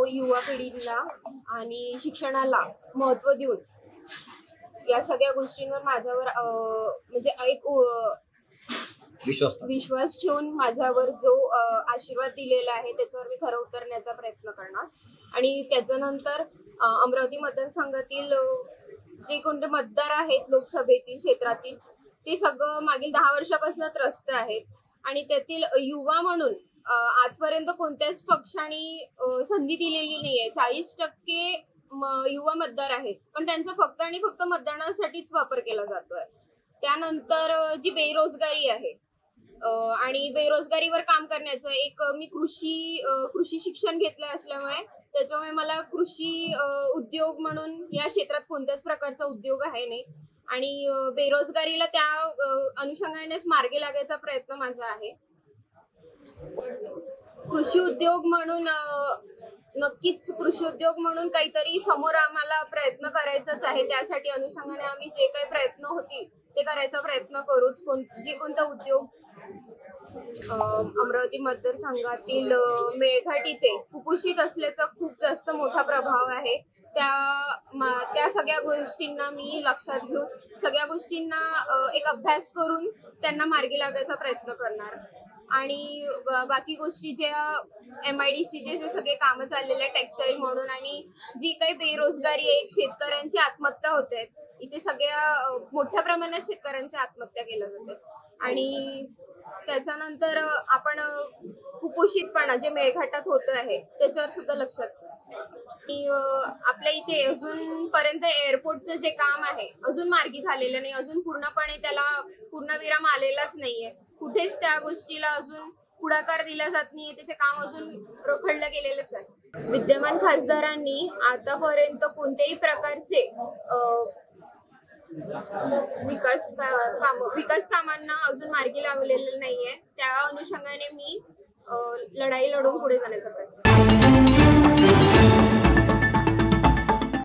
युवा पिढीला आणि शिक्षणाला महत्त्व देऊन या सगळ्या गोष्टींवर माझ्यावर म्हणजे एक विश्वास ठेवून माझ्यावर जो आशीर्वाद दिलेला आहे त्याच्यावर मी खरं उतरण्याचा प्रयत्न करणार। आणि त्याच्यानंतर अमरावती मतदारसंघातील जे कोणते मतदार आहेत लोकसभेतील क्षेत्रातील ते सगळं मागील 10 वर्षापासून त्रस्त आहेत आणि त्यातील युवा म्हणून आजपर्यंत कोणत्याच पक्षाने संधी दिलेली नाहीये। 40% युवा मतदार आहेत पण त्यांचा फक्त आणि फक्त मतदानासाठीच वापर केला जातोय। त्यानंतर जी बेरोजगारी आहे आणि बेरोजगारीवर काम करण्याचं एक मी कृषी शिक्षण घेतलं असल्यामुळे त्याच्यामुळे मला कृषी उद्योग म्हणून या क्षेत्रात कोणत्याच प्रकारचा उद्योग आहे नाही आणि बेरोजगारीला त्या अनुषंगानेच मार्गी लागायचा प्रयत्न माझा आहे। कृषी उद्योग म्हणून नक्कीच कृषी उद्योग म्हणून काहीतरी समोर आम्हाला प्रयत्न करायचाच आहे। त्यासाठी अनुषंगाने आम्ही जे काही प्रयत्न होतील ते करायचा प्रयत्न करूच। जे कोणता उद्योग अमरावती मतदारसंघातील मेळघाट इथे कुपोषित असल्याचा खूप जास्त मोठा प्रभाव आहे। त्या सगळ्या गोष्टींना मी लक्षात घेऊन सगळ्या गोष्टींना एक अभ्यास करून त्यांना मार्गी लागायचा प्रयत्न करणार। आणि बाकी गोष्टी ज्या MIDC जे सगळे कामं चाललेले टेक्सटाईल म्हणून आणि जी काही बेरोजगारी आहे शेतकऱ्यांची आत्महत्या होत आहेत इथे सगळ्या मोठ्या प्रमाणात शेतकऱ्यांची आत्महत्या केल्या जाते। आणि त्याच्यानंतर आपण कुपोषितपणा जे मेळघाटात होत आहे त्याच्यावर सुद्धा लक्षात आपल्या इथे अजूनपर्यंत एअरपोर्टचं जे काम आहे अजून मार्गी झालेलं नाही, अजून पूर्णपणे त्याला पूर्णविराम आलेलाच नाहीये। कुठेच त्या गोष्टीला अजून पुढाकार दिला जात नाहीये, त्याचे काम अजून रखडलं गेलेलंच आहे। विद्यमान खासदारांनी आतापर्यंत कोणत्याही प्रकारचे विकास कामांना अजून मार्गी लावलेलं नाहीये। त्या अनुषंगाने मी लढाई लढवून पुढे जाण्याचा प्रयत्न